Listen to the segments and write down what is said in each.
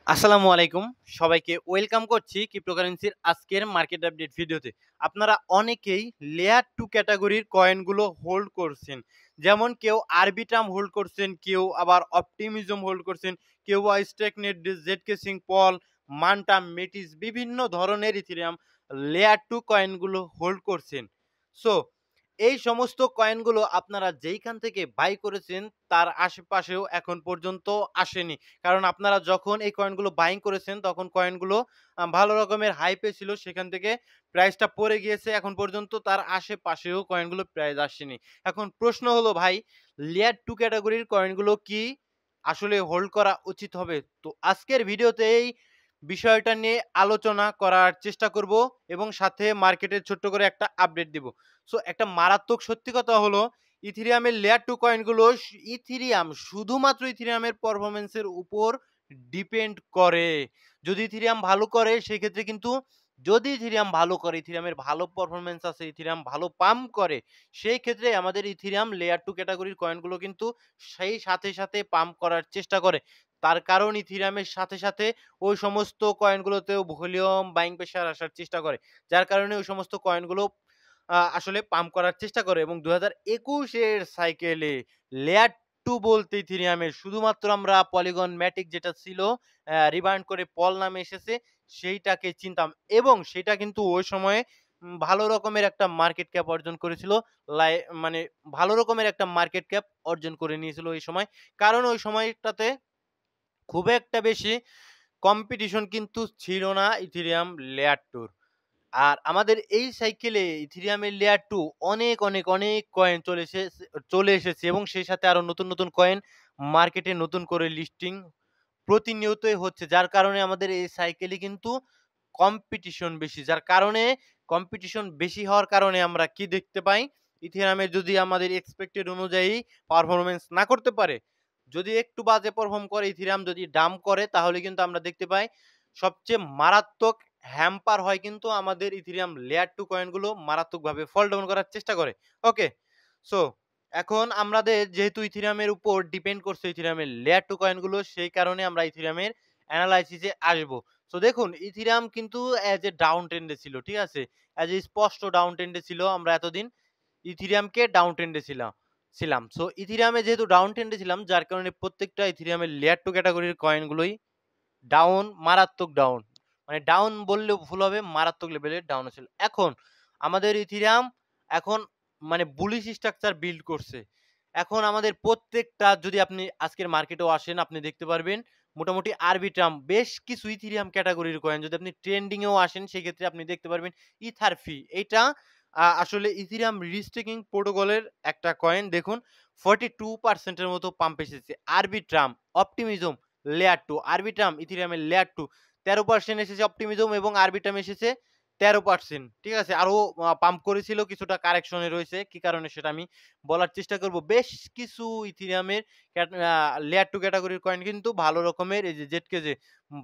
আসসালামু আলাইকুম। সবাইকে ওয়েলকাম করছি ক্রিপ্টোকারেন্সির আজকের মার্কেট আপডেট ভিডিওতে। আপনারা অনেকেই লেয়ার 2 ক্যাটেগরির কয়েনগুলো হোল্ড করছেন। যেমন কেউ আরবিট্রাম হোল্ড করছেন, কেউ আবার অপটিমিজম হোল্ড করছেন, কেউ বা স্টেকনেট, জেডকে সিং পল, মান্টাম, মেটিস বিভিন্ন ধরনের ইথেরিয়াম লেয়ার 2 কয়েনগুলো হোল্ড করছেন। সো এই সমস্ত কয়েনগুলো আপনারা যেইখান থেকে বাই করেছেন তার আশেপাশেও এখন পর্যন্ত আসেনি। কারণ আপনারা যখন এই কয়েনগুলো বাইং করেছেন তখন কয়েনগুলো ভালো রকমের হাইপে ছিল। সেখান থেকে প্রাইসটা পড়ে গিয়েছে। এখন পর্যন্ত তার আশেপাশেও কয়েনগুলো প্রাইস আসেনি। এখন প্রশ্ন হলো ভাই, লেয়ার 2 ক্যাটেগরির কয়েনগুলো কি আসলে হোল্ড করা উচিত হবে? তো আজকের ভিডিওতে এই বিষয়টা নিয়ে আলোচনা করার চেষ্টা করব এবং সাথে মার্কেটের ছোট্ট করে একটা আপডেট দিব। সো একটা মারাত্মক সত্যি কথা হলো, ইথেরিয়ামের লেয়ার 2 কয়েনগুলো ইথেরিয়াম শুধুমাত্র ইথেরিয়ামের পারফরম্যান্সের উপর ডিপেন্ড করে। যদি ইথেরিয়াম ভালো করে সেক্ষেত্রে কিন্তু যদি ইথেরিয়াম ভালো করে, ইথেরিয়ামের ভালো পারফরম্যান্স আছে, ইথেরিয়াম ভালো পাম্প করে, সেই ক্ষেত্রে আমাদের ইথেরিয়াম লেয়ার 2 ক্যাটেগরির কয়েনগুলো কিন্তু সেই সাথে পাম্প করার চেষ্টা করে। তার কারণ ইথেরিয়ামের সাথে ওই সমস্ত কয়েনগুলোতেও ভলিউম বাইং প্রেশার আসার চেষ্টা করে। যার কারণে ওই সমস্ত কয়েনগুলো আসলে পাম্প করার চেষ্টা করে এবং ২০২১ এর সাইকেলে লেয়ার 2 বলতে ইথেরিয়ামের শুধুমাত্র আমরা পলিগন ম্যাটিক যেটা ছিল রিবাউন্ড করে পল নামে এসেছে সেইটাকে চিনতাম এবং সেটা কিন্তু ওই সময়ে ভালো রকমের একটা মার্কেট ক্যাপ অর্জন করেছিল। লাই মানে ভালো রকমের একটা মার্কেট ক্যাপ অর্জন করে নিয়েছিল ওই সময়। কারণ ওই সময়টাতে খুব একটা বেশি কম্পিটিশন কিন্তু ছিল না ইথেরিয়াম লেয়ার 2 র। আর আমাদের এই সাইকেলে ইথেরিয়ামের লেয়ার 2 অনেক কয়েন চলে এসেছে এবং সেই সাথে আরো নতুন কয়েন মার্কেটে নতুন করে লিস্টিং প্রতিনিয়তই হচ্ছে। যার কারণে আমাদের এই সাইকেলে কিন্তু কম্পিটিশন বেশি। যার কারণে কম্পিটিশন বেশি হওয়ার কারণে আমরা কি দেখতে পাই? ইথেরিয়ামে যদি আমাদের এক্সপেক্টেড অনুযায়ী পারফরম্যান্স না করতে পারে, যদি একটু বাজে পারফর্ম করে, ইথেরিয়াম যদি ডাম্প করে তাহলে কিন্তু আমরা দেখতে পাই সবচেয়ে মারাত্মক হ্যাম্পার হয় কিন্তু আমাদের ইথেরিয়াম লেয়ার 2 কয়েনগুলো মারাত্মকভাবে ফল ডাউন করার চেষ্টা করে। ওকে? সো এখন আমাদের যেহেতু ইথেরিয়ামের উপর ডিপেন্ড করছে ইথেরিয়ামের লেয়ার 2 কয়েনগুলো, সেই কারণে আমরা ইথেরিয়ামের এনালাইসিস এ আসবো। সো দেখুন ইথেরিয়াম কিন্তু অ্যাজ এ ডাউন ট্রেন্ড এ ছিল। ঠিক আছে? অ্যাজ এ স্পষ্ট ডাউন ট্রেন্ড এ ছিল। আমরা এতদিন ইথেরিয়ামকে ডাউন ট্রেন্ড এ ছিলাম। সো ইথেরিয়ামে যেহেতু ডাউন ট্রেন্ড এ ছিলাম যার কারণে প্রত্যেকটা ইথেরিয়ামের লেয়ার 2 ক্যাটেগরির কয়েনগুলোই ডাউন, মারাত্মক ডাউন। মানে ডাউন বললেও ভুল হবে, মারাত্মক লেভেলের ডাউন ছিল। এখন আমাদের ইথেরিয়াম এখন মানে বুলিশ স্ট্রাকচার বিল্ড করছে। এখন আমাদের প্রত্যেকটা যদি আপনি আজকের মার্কেটেও আসেন আপনি দেখতে পারবেন মোটামুটি আরবিট্রাম বেশ কিছু ইথেরিয়াম ক্যাটেগরির কয়েন যদি আপনি ট্রেন্ডিং এও আসেন সেক্ষেত্রে আপনি দেখতে পারবেন ইথারফি। এইটা আসলে ইথেরিয়াম রিস্টেকিং প্রোটোকলের একটা কয়েন। দেখুন 42% এর মতো পাম্প এসেছে। আরবিট্রাম, অপটিমিজম লেয়ার 2, আরবিট্রাম ইথেরিয়ামের লেয়ার 2 13% এসেছে অপটিমিজম এবং আরবিট্রাম এসেছে 13%। ঠিক আছে? আরো পাম্প করেছিল, কিছুটা কারেকশন এ রয়েছে। কি কারণে সেটা আমি বলার চেষ্টা করব। বেশ কিছু ইথেরিয়ামের ক্যাট আ লেয়ার 2 ক্যাটেগরির কয়েন কিন্তু ভালো রকমের এই যে জেডকেজে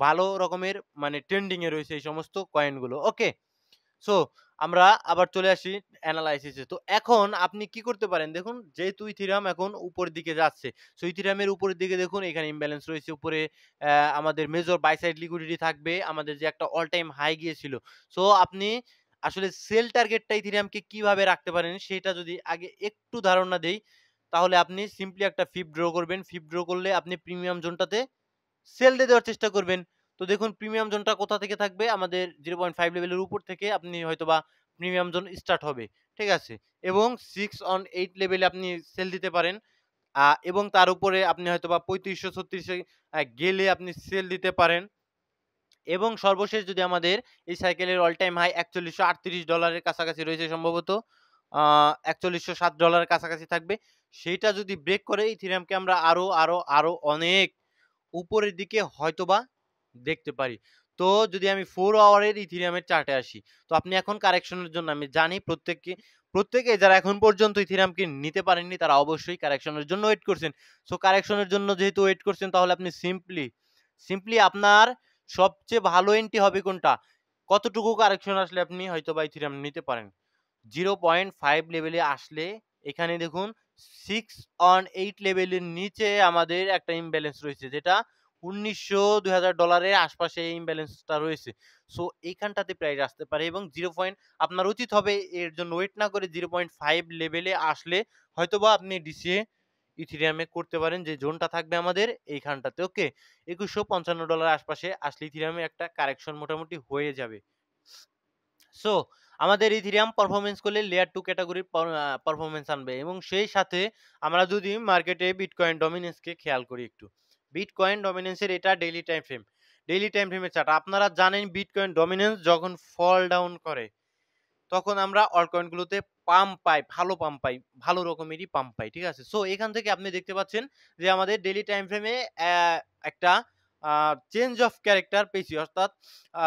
ভালো রকমের মানে ট্রেন্ডিং এ রয়েছে এই সমস্ত কয়েনগুলো। ওকে? সো আমরা আবার চলে আসি এনালাইসিসে। তো এখন আপনি কি করতে পারেন? দেখুন যেহেতু ইথেরিয়াম এখন উপরের দিকে যাচ্ছে। সো ইথেরিয়ামের উপরের দিকে দেখুন এখানে ইমব্যালেন্স রয়েছে। উপরে আমাদের মেজর বাই সাইড লিকুইডিটি থাকবে। আমাদের যে একটা অল টাইম হাই গিয়েছিল। সো আপনি আসলে সেল টার্গেটটা ইথেরিয়ামকে কিভাবে রাখতে পারেন সেটা যদি আগে একটু ধারণা দেই, তাহলে আপনি সিম্পলি একটা ফিব ড্র করবেন। ফিব ড্র করলে আপনি প্রিমিয়াম জোনটাতে সেল দিয়ে দেওয়ার চেষ্টা করবেন। তো দেখুন প্রিমিয়াম জোনটা কোথা থেকে থাকবে? আমাদের 0.5 লেভেলের উপর থেকে আপনি হয়তোবা প্রিমিয়াম জোন স্টার্ট হবে। ঠিক আছে? এবং 6 অন 8 লেভেলে আপনি সেল দিতে পারেন। এবং তার উপরে আপনি হয়তোবা ৩৫০০-৩৬০০ গেলে আপনি সেল দিতে পারেন। এবং সর্বশেষ যদি আমাদের এই সাইকেলের অল টাইম হাই $৪১৩৮ এর কাছাকাছি রয়েছে সম্ভবত। $৪১০৭ কাছাকাছি থাকবে। সেইটা যদি ব্রেক করে ইথেরিয়ামকে আমরা আরো অনেক উপরের দিকে হয়তোবা দেখতে পারি। তো যদি আমি 4 আওয়ারের ইথেরিয়ামের চার্টে আসি, তো আপনি এখন কারেকশনের জন্য আমি জানি প্রত্যেকে যারা এখন পর্যন্ত ইথেরিয়ামকে নিতে পারেননি তারা অবশ্যই কারেকশনের জন্য ওয়েট করছেন। সো কারেকশনের জন্য যেহেতু ওয়েট করছেন তাহলে আপনি সিম্পলি আপনার সবচেয়ে ভালো এন্ট্রি হবে কোনটা? কতটুকু কারেকশন আসলে আপনি হয়তোবা ইথেরিয়াম নিতে পারেন। 0.5 লেভেলে আসলে এখানে দেখুন 6 অন 8 লেভেলের নিচে আমাদের একটা ইমব্যালেন্স রয়েছে যেটা $1900-2000 আশপাশে এই ইমব্যালেন্সটা রয়েছে। সো এইখানটাতে প্রাইস আসতে পারে এবং 0 পয়েন্ট আপনার উচিত হবে এর জন্য ওয়েট না করে 0.5 লেভেলে আসলে হয়তোবা আপনি ডিসিএ ইথেরিয়ামে করতে পারেন, যে জোনটা থাকবে আমাদের এইখানটাতে। ওকে, $2155 আশপাশে আসলে ইথেরিয়ামে একটা কারেকশন মোটামুটি হয়ে যাবে। সো আমাদের ইথেরিয়াম পারফরম্যান্স করলে লেয়ার 2 ক্যাটাগরির পারফরম্যান্স আনবে এবং সেই সাথে আমরা যদি মার্কেটে বিটকয়েন ডমিনেন্সকে খেয়াল করি একটু। বিটকয়েন ডমিনেন্সের এটা daily time frame. Daily time ফ্রেমের চার্ট। আপনারা জানেন বিটকয়েন ডমিনেন্স যখন ফল ডাউন করে তখন আমরা অলকয়েন গুলোতে পাম্প পাই, ভালো পাম্প পাই, ভালো রকমেরই পাম্প পাই। ঠিক আছে? সো এখান থেকে আপনি দেখতে পাচ্ছেন যে আমাদের ডেইলি টাইম ফ্রেমে একটা চেঞ্জ অফ ক্যারেক্টার পেয়েছি। অর্থাৎ আ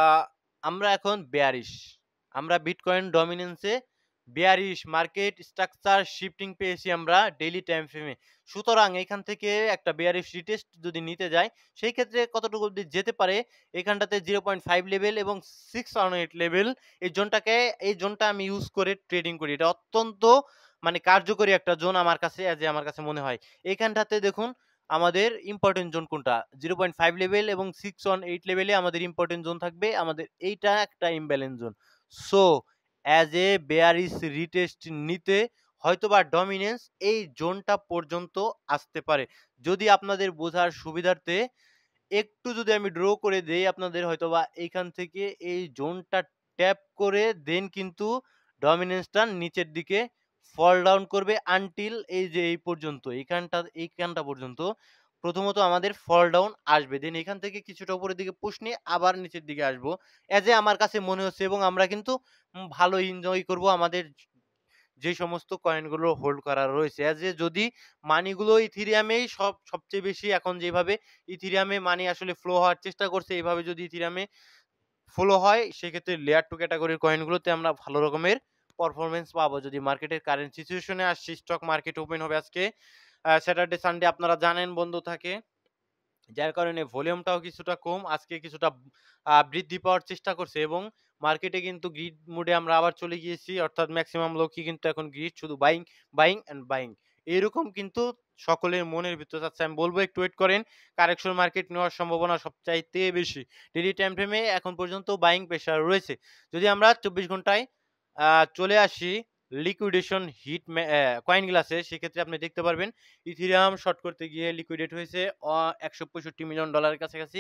আমরা এখন বেয়ারিশ। আমরা বিটকয়েন ডমিনেন্সে বেয়ারিশ মার্কেট স্ট্রাকচার শিফটিং পেয়েছি আমরা ডেইলি টাইম ফ্রেমে। সুতরাং এখান থেকে একটা বেয়ারিশ রিটেস্ট যদি নিতে যাই, সেই ক্ষেত্রে কতটুকু অব্দি যেতে পারে? এখানটাতে 0.5 লেভেল এবং 618 লেভেল এই জোনটা আমি ইউজ করে ট্রেডিং করি। এটা অত্যন্ত মানে কার্যকরী একটা জোন আমার কাছে আমার কাছে মনে হয়। এখানটাতে দেখুন আমাদের ইম্পোর্টেন্ট জোন কোনটা? 0.5 লেভেল এবং 618 লেভেলে আমাদের ইম্পোর্টেন্ট জোন থাকবে। আমাদের এইটা একটা imbalance zone. So as a bearish retest নিতে হয়তোবা ডমিনেন্স এই জোনটা পর্যন্ত আসতে পারে। যদি আপনাদের বোঝার সুবিধার্থে একটু যদি আমি ড্র করে দেই আপনাদের, হয়তোবা এইখান থেকে এই জোনটা ট্যাপ করে দেন কিন্তু ডমিনেন্সটা নিচের দিকে ফল ডাউন করবে আনটিল এই যে এই পর্যন্ত এইখানটা পর্যন্ত প্রথমত আমাদের ফল ডাউন আসবে, দেন এখান থেকে কিছুটা উপরের দিকে পুশ নিয়ে আবার নিচের দিকে আসবো এজ এ আমার কাছে মনে হচ্ছে, এবং আমরা কিন্তু ভালো এনজয় করব আমাদের যে সমস্ত কয়েনগুলো হোল্ড করা রয়েছে। অ্যাজ এ যদি মানিগুলো ইথেরিয়ামেই সবচেয়ে বেশি এখন যেভাবে ইথেরিয়ামে মানি আসলে ফ্লো হওয়ার চেষ্টা করছে, এইভাবে যদি ইথেরিয়ামে ফ্লো হয় সেক্ষেত্রে লেয়ার 2 ক্যাটাগরির কয়েনগুলোতে আমরা ভালো রকমের পারফরম্যান্স পাবো। যদি মার্কেটের কারেন্ট সিচুয়েশনে আসছি, স্টক মার্কেট ওপেন হবে আজকে স্যাটারডে সানডে আপনারা জানেন বন্ধ থাকে। যার কারণে ভলিউমটাও কিছুটা কম। আজকে কিছুটা বৃদ্ধি পাওয়ার চেষ্টা করছে এবং মার্কেটে কিন্তু গ্রিড মুডে আমরা আবার চলে গিয়েছি। অর্থাৎ মেক্সিমাম লোকই কিন্তু এখন গ্রিড, শুধু বাইং, বাইং অ্যান্ড বাইং। এরকম কিন্তু সকলের মনের ভিতর আছে। আমি বলব একটু ওয়েট করেন। কারেকশন মার্কেট নেওয়ার সম্ভাবনা সবচাইতে বেশি। ডেইলি টাইম ফ্রেমে এখন পর্যন্ত বাইং প্রেশার রয়েছে। যদি আমরা 24 ঘন্টায় আ চলে আসি লিকুইডেশন হিট কয়েন গ্লাসে, সেক্ষেত্রে আপনি দেখতে পারবেন ইথেরিয়াম শর্ট করতে গিয়ে লিকুইডেট হয়েছে $165 মিলিয়ন কাছাকাছি।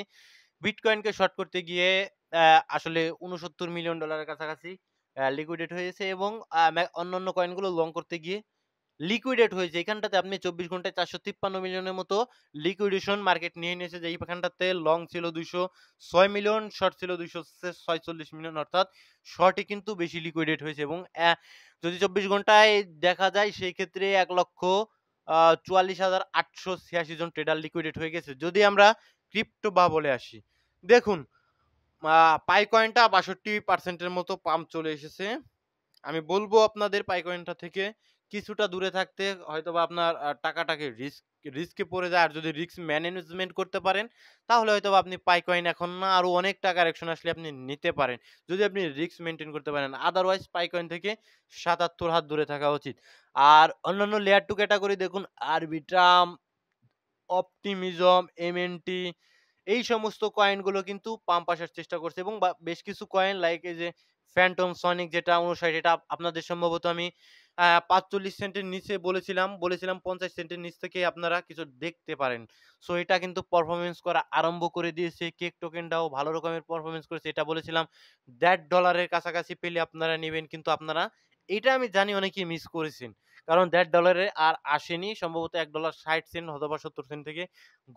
বিটকয়েনকে শর্ট করতে গিয়ে আসলে $69 মিলিয়ন কাছাকাছি লিকুইডেট হয়েছে এবং অন্যান্য কয়েনগুলো লং করতে গিয়ে লিকুইডেট হয়েছে। এখানটাতে আপনি 24 ঘন্টায় 453 মিলিয়নের মতো লিকুইডেশন মার্কেট নিয়ে নিয়েছে। যে এইখানটাতে লং ছিল 206 মিলিয়ন, শর্ট ছিল 246 মিলিয়ন, অর্থাৎ শর্টে কিন্তু বেশি লিকুইডেট হয়েছে এবং যদি 24 ঘন্টায় দেখা যায় সেই ক্ষেত্রে 1,44,886 জন ট্রেডার লিকুইডেট হয়ে গেছে। যদি আমরা ক্রিপ্টো বাবলে আসি, দেখুন পাই কয়েনটা 62% এর মতো পাম্প চলে এসেছে। আমি বলবো আপনাদের পাই কয়েনটা থেকে কিছুটা দূরে থাকতে, হয়তোবা আপনার টাকাটাকে রিস্কে পড়ে যায়। আর যদি রিস্ক ম্যানেজমেন্ট করতে পারেন তাহলে হয়তোবা আপনি পাই কয়েন এখন না, আরো অনেক টাকা কারেকশন আসলে আপনি নিতে পারেন। যদি আপনি রিস্ক মেইনটেইন করতে পারেন। আদারওয়াইজ পাই কয়েন থেকে ৭৭ হাত দূরে থাকা উচিত। আর অন্যান্য লেয়ার 2 ক্যাটেগরি দেখুন আরবিট্রাম, অপটিমিজম, এমএনটি এই সমস্ত কয়েনগুলো কিন্তু পাম্প আসার চেষ্টা করছে এবং বেশ কিছু কয়েন লাইক এই যে ফ্যান্টম সনিক যেটা 59, এটা আপনাদের সম্ভবত আমি ৪৫ সেন্টের নিচে বলেছিলাম ৫০ সেন্টের নিচ থেকে আপনারা কিছু দেখতে পারেন। সো এটা কিন্তু পারফরম্যান্স করা আরম্ভ করে দিয়েছে। কেক টোকেনটাও ভালো রকমের পারফরম্যান্স করেছে। এটা বলেছিলাম $১.৫ কাছাকাছি পেলে আপনারা নিবেন। কিন্তু আপনারা এটা আমি জানি অনেকেই মিস করেছেন। কারণ $১.৫ আর আসেনি। সম্ভবত $১.৬০ অথবা ৭০ সেন্ট থেকে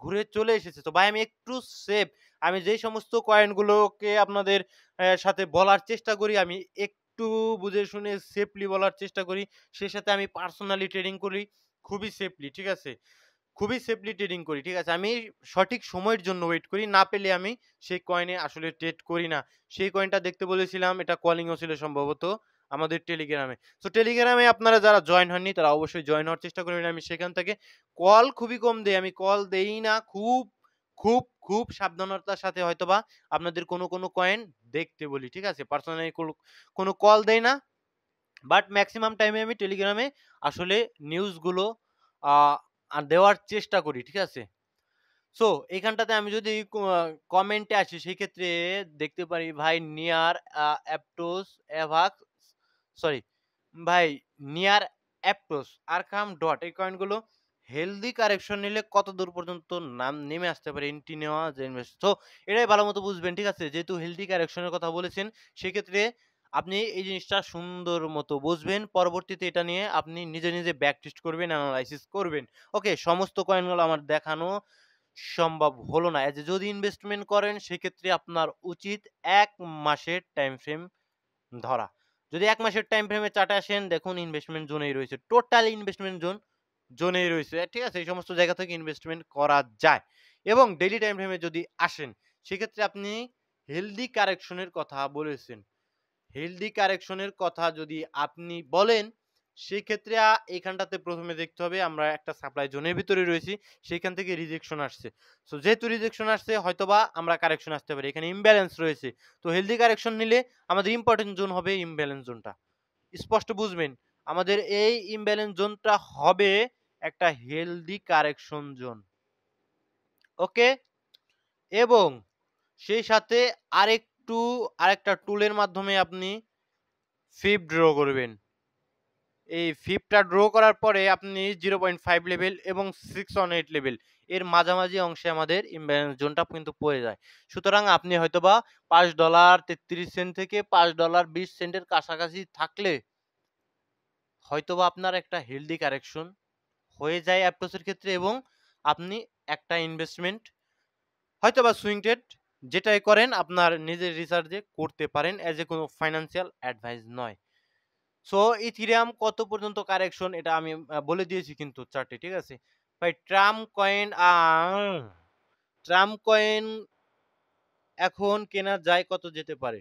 ঘুরে চলে এসেছে। তো ভাই আমি একটু সেফ, আমি যেই সমস্ত কয়েনগুলোকে আপনাদের সাথে বলার চেষ্টা করি, আমি একটু বুঝে শুনে সেফলি বলার চেষ্টা করি। সেই সাথে আমি পার্সোনালি ট্রেডিং করি খুবই সেফলি, ঠিক আছে? খুবই সেফলি ট্রেডিং করি, ঠিক আছে? আমি সঠিক সময়ের জন্য ওয়েট করি। না পেলে আমি সেই কয়েনে আসলে ট্রেড করি না। সেই কয়েনটা দেখতে বলেছিলাম, এটা কলিংও ছিল সম্ভবত আমাদের টেলিগ্রামে। সো টেলিগ্রামে আপনারা যারা জয়েন হননি তারা অবশ্যই জয়েন হওয়ার চেষ্টা করবেন। আমি সেখান থেকে কল খুবই কম দেই। আমি কল দেই না। খুব সাবধানতার সাথে হয়তোবা আপনাদের কোনো কয়েন দেখতে বলি, ঠিক আছে? পার্সোনালি কোনো কল দেই না। বাট মেক্সিমাম টাইমে আমি টেলিগ্রামে আসলে নিউজগুলো আ দেওয়ার চেষ্টা করি, ঠিক আছে? সো এখানটাতে আমি যদি কমেন্টে আসি সেক্ষেত্রে দেখতে পারি ভাই নিয়ার অ্যাপটোস অ্যাভাক্স সরি ভাই নিয়ার অ্যাপটোস আরকাম ডট এই কয়েনগুলো হেলদি কারেকশন নিলে কত দূর পর্যন্ত নাম নেমে আসতে পারে এন্ট্রি নেওয়া যে ইনভেস্ট তো এটাই ভালো মতো বুঝবেন ঠিক আছে যেহেতু হেলদি কারেকশনের কথা বলেছেন সেক্ষেত্রে আপনি এই জিনিসটা সুন্দর মতো বুঝবেন পরবর্তীতে এটা নিয়ে আপনি নিজে নিজে ব্যাক টেস্ট করবেন অ্যানালাইসিস করবেন ওকে সমস্ত কয়েনগুলো আমার দেখানো সম্ভব হলো না। যে যদি ইনভেস্টমেন্ট করেন সেক্ষেত্রে আপনার উচিত ১ মাসের টাইম ফ্রেম ধরা। যদি ১ মাসের টাইম ফ্রেমে চার্টে আসেন দেখুন ইনভেস্টমেন্ট জোনেই রয়েছে। টোটাল ইনভেস্টমেন্ট জোনেই রয়েছে। ঠিক আছে? এই সমস্ত জায়গা থেকে ইনভেস্টমেন্ট করা যায়। এবং ডেইলি টাইম ফ্রেমে যদি আসেন সেক্ষেত্রে আপনি হেলথি কারেকশন এর কথা বলেছেন। হেলথি কারেকশন এর কথা যদি আপনি বলেন, সেক্ষেত্রে এখানটাতে ১ম এ দেখতে হবে আমরা একটা সাপ্লাই জোনের ভিতরে রয়েছি। সেখান থেকে রিজেকশন আসছে। সো যেহেতু রিজেকশন আসছে হয়তোবা আমরা কারেকশন আসতে পারি। এখানে ইমব্যালেন্স রয়েছে। তো হেলথি কারেকশন নিলে আমাদের ইম্পোর্টেন্ট জোন হবে ইমব্যালেন্স জোনটা। স্পষ্ট বুঝবেন। আমাদের এই ইমব্যালেন্স জোনটা হবে একটা হেলথি কারেকশন জোন। ওকে? এবং সেই সাথে আরেকটা টুলের মাধ্যমে আপনি ফিব ড্র করবেন। এই ফিবটা ড্র করার পরে আপনি 0.5 লেভেল এবং 618 লেভেল এর মাঝামাঝি অংশে আমাদের ইমব্যালেন্স জোনটা কিন্তু পড়ে যায়। সুতরাং আপনি হয়তোবা $5.33 থেকে $5.20 এর কাছাকাছি থাকলে হয়তোবা আপনার একটা হেলথি কারেকশন হয়ে যায় অ্যাপটোসের ক্ষেত্রে এবং আপনি একটা ইনভেস্টমেন্ট হয়তোবা সুইং ট্রেড যেটাই করেন আপনার নিজের রিসার্চে করতে পারেন এজ এ কোনো ফাইন্যান্সিয়াল অ্যাডভাইস নয়। সো ইথিরিয়াম কত পর্যন্ত কারেকশন এটা আমি বলে দিয়েছি কিন্তু চার্টে ঠিক আছে ভাই ট্রাম্প কয়েন এখন কেনা যায় কত যেতে পারে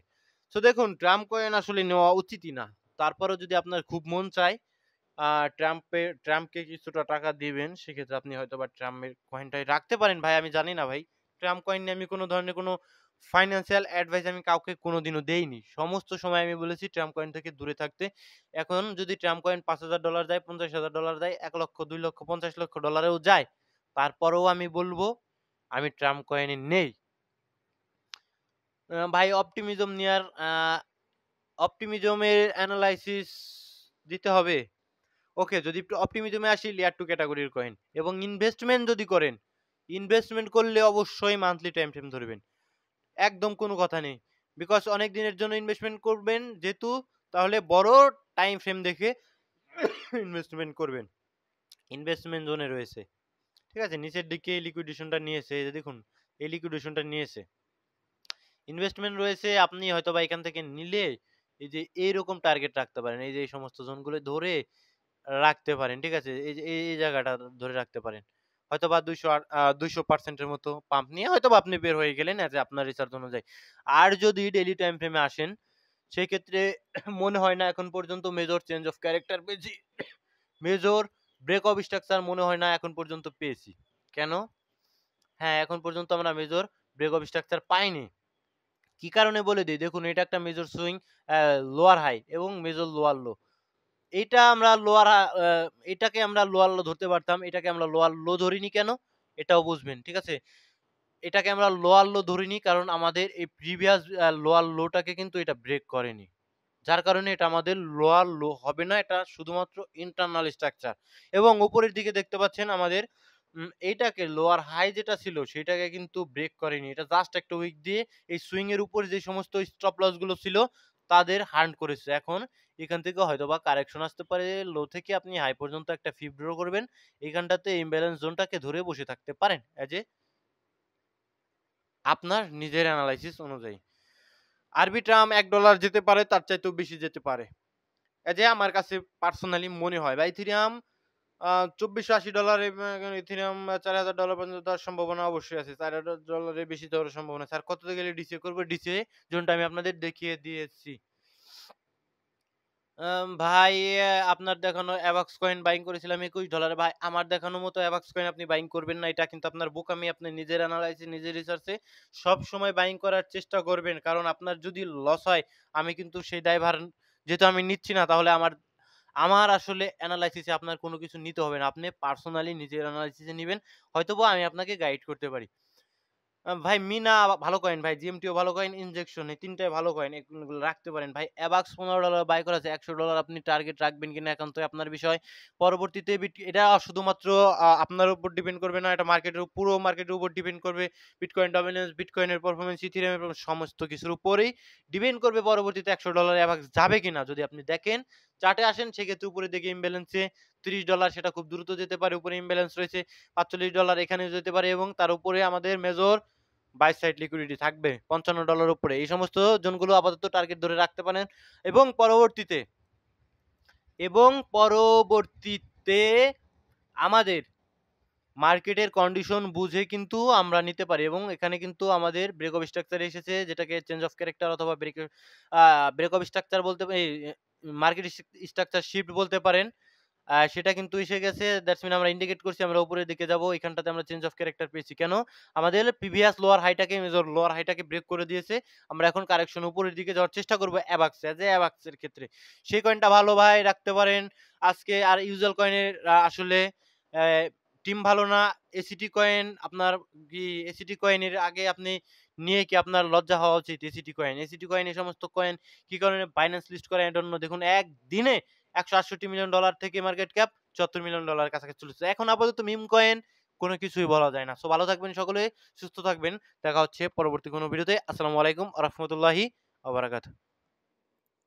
সো দেখুন ট্রাম্প কয়েন আসলে নেওয়া উচিতই না তারপরেও যদি আপনার খুব মন চায় ট্রাম্পকে কিছুটা টাকা দিবেন সেক্ষেত্রে আপনি হয়তো বা ট্রাম্পের কয়েনটাই রাখতে পারেন ভাই আমি জানি না ভাই ট্রাম্প কয়েন নিয়ে আমি কোনো ধরনের কোনো ফাইন্যান্সিয়াল অ্যাডভাইস আমি কাউকে কোনোদিনও দেইনি সমস্ত সময় আমি বলেছি ট্রাম্প কয়েন থেকে দূরে থাকতে এখন যদি ট্রাম্প কয়েন $5,000 দেয় $50,000 দেয় 1 লক্ষ 2 লক্ষ 50 লক্ষ যায় তারপরেও আমি বলবো আমি ট্রাম্প কয়েনে নেই ভাই অপটিমিজমের অ্যানালাইসিস দিতে হবে ওকে যদি একটু অপটিমিজমে আসি লেয়ার 2 ক্যাটাগরির কয়েন এবং ইনভেস্টমেন্ট যদি করেন ইনভেস্টমেন্ট করলে অবশ্যই মান্থলি টাইম ফ্রেম ধরবেন একদম কোনো কথা নেই বিকজ অনেক দিনের জন্য ইনভেস্টমেন্ট করবেন যেহেতু তাহলে বড় টাইম ফ্রেম দেখে ইনভেস্টমেন্ট করবেন ইনভেস্টমেন্ট জোনে রয়েছে ঠিক আছে নিচের দিকে লিকুইডেশনটা নিয়েছে এই যে দেখুন এই লিকুইডেশনটা নিয়েছে ইনভেস্টমেন্ট রয়েছে আপনি হয়তোবা এখান থেকে নিলে এই যে এইরকম টার্গেট রাখতে পারেন এই যে এই সমস্ত জোনগুলো ধরে রাখতে পারেন ঠিক আছে এই যে এই জায়গাটা ধরে রাখতে পারেন হয়তোবা 200% এর মতো পাম্প নিয়ে হয়তোবা আপনি বের হয়ে গেলেন এজ আপনার রিসার্চ অনুযায়ী আর যদি ডেইলি টাইম ফ্রেমে আসেন সেই ক্ষেত্রে মনে হয় না এখন পর্যন্ত মেজর চেঞ্জ অফ ক্যারেক্টার পেয়েছি মেজর ব্রেক অফ স্ট্রাকচার মনে হয় না এখন পর্যন্ত পেয়েছি কেন হ্যাঁ এখন পর্যন্ত আমরা মেজর ব্রেক অফ স্ট্রাকচার পাইনি কি কারণে বলে দিই দেখুন এটা একটা মেজর সুইং লোয়ার হাই এবং মেজর লোয়ার লো এটা আমরা এটাকে আমরা লোয়ার লো ধরতে পারতাম এটাকে আমরা লোয়ার লো ধরিনি কেন এটাও বুঝবেন ঠিক আছে এটাকে আমরা লোয়ার লো ধরিনি কারণ আমাদের এই প্রিভিয়াস লোয়ার লোটাকে কিন্তু এটা ব্রেক করেনি যার কারণে এটা আমাদের লোয়ার লো হবে না এটা শুধুমাত্র ইন্টারনাল স্ট্রাকচার এবং উপরের দিকে দেখতে পাচ্ছেন আমাদের এইটাকে লোয়ার হাই যেটা ছিল সেটাকে কিন্তু ব্রেক করেনি এটা জাস্ট একটা উইক দিয়ে এই সুইং এর উপর যে সমস্ত স্টপ লস গুলো ছিল তাদের হান্ট করেছে এখন এখান থেকে হয়তো বা কারেকশন আসতে পারে লো থেকে আপনি হাই পর্যন্ত একটা ফিব ড্র করবেন এখানটাতে ইমব্যালেন্স জোনটাকে ধরে বসে থাকতে পারেন এজ এ আপনার নিজের অ্যানালাইসিস অনুযায়ী আরবিট্রাম $1 যেতে পারে তার চাইতেও বেশি যেতে পারে এজ এ আমার কাছে পার্সোনালি মনে হয় বা ইথিরিয়াম $2480 ইথিরিয়াম $4000 পর্যন্ত যাওয়ার সম্ভাবনা অবশ্যই আছে $4000 বেশি যাওয়ার সম্ভাবনা স্যার কততে গেলে ডিসিএ করবো ডিসিএ জোনটা আমি আপনাদের দেখিয়ে দিয়েছি ভাই আপনার দেখানো অ্যাভাক্স কয়েন বাইং করেছিলাম $21 ভাই আমার দেখানো মতো অ্যাভাক্স কয়েন আপনি বাইং করবেন না এটা কিন্তু আপনার বোকামি আপনি নিজের অ্যানালাইসিস নিজের রিসার্চে সব সময় বাইং করার চেষ্টা করবেন কারণ আপনার যদি লস হয় আমি কিন্তু সেই দায়ভার যেহেতু আমি নিচ্ছি না তাহলে আমার আসলে এনালাইসিস এ আপনার কোনো কিছু নিতে হবে না। আপনি পার্সোনালি নিজের এনালাইসিস এ নিবেন। হয়তোবা আমি আপনাকে গাইড করতে পারি। ভাই মিনা ভালো কয়েন ভাই, জিএমটিও ভালো কয়েন, ইনজেকশন এই ৩ টাই ভালো কয়েন। এগুলো রাখতে পারেন ভাই। অ্যাবাক্স $15 বাই করা আছে। $১০০ আপনি টার্গেট রাখবেন কিনা একান্তই আপনার বিষয়। পরবর্তীতে এটা শুধুমাত্র আপনার উপর ডিপেন্ড করবে না, এটা পুরো মার্কেটের উপর ডিপেন্ড করবে। বিটকয়েন ডমিন্যান্স, বিটকয়েনের পারফরম্যান্স, ইথেরিয়ামের সমস্ত কিছুর উপরেই ডিপেন্ড করবে পরবর্তীতে $১০০ অ্যাবাক্স যাবে কিনা। যদি আপনি দেখেন চার্টে আসেন সেক্ষেত্রে উপরে দিকে ইমব্যালেন্সে $৩০ সেটা খুব দ্রুত যেতে পারে। উপরে ইমব্যালেন্স রয়েছে $৪৫ এখানেও যেতে পারে এবং তার উপরে আমাদের মেজর বাই সাইড লিকুইডিটি থাকবে $৫৫ উপরে। এই সমস্ত জোনগুলো আপাতত টার্গেট ধরে রাখতে পারেন এবং পরবর্তীতে আমাদের মার্কেটের কন্ডিশন বুঝে কিন্তু আমরা নিতে পারি এবং এখানে কিন্তু আমাদের ব্রেক অফ স্ট্রাকচার এসেছে, যেটাকে চেঞ্জ অফ ক্যারেক্টার অথবা ব্রেক অফ স্ট্রাকচার বলতে মার্কেট স্ট্রাকচার শিফট বলতে পারেন। সেটা কিন্তু এসে গেছে। দ্যাটস মিন আমরা ইন্ডিকেট করছি আমরা উপরের দিকে যাবো। এখানটাতে আমরা চেঞ্জ অফ ক্যারেক্টার পেয়েছি। কেন? আমাদের প্রিভিয়াস মেজর লোয়ার হাইটাকে ব্রেক করে দিয়েছে। আমরা এখন কারেকশন উপরের দিকে যাওয়ার চেষ্টা করব অ্যাবাক্স এর ক্ষেত্রে। সেই কয়েনটা ভালো ভাই, রাখতে পারেন। আজকে আর ইউজুয়াল কয়েনের আসলে অ্যা টিম ভালো না। এসিটি কয়েন আপনার এসিটি কয়েনের আগে আপনি নিয়ে কি আপনার লজ্জা হওয়া উচিত? এসিটি কয়েন এই সমস্ত কয়েন কি কারণে বাইন্যান্স লিস্ট করে I don't know। দেখুন একদিনে $১৬৮ মিলিয়ন থেকে মার্কেট ক্যাপ $৭৪ মিলিয়ন কাছাকাছি চলেছে। এখন আপাতত মিম কয়েন কোন কিছুই বলা যায় না। সো ভালো থাকবেন সকলে, সুস্থ থাকবেন। দেখা হচ্ছে পরবর্তী কোনো ভিডিওতে। আসসালামু আলাইকুম ওয়া রাহমাতুল্লাহি ওয়া বারাকাতুহু।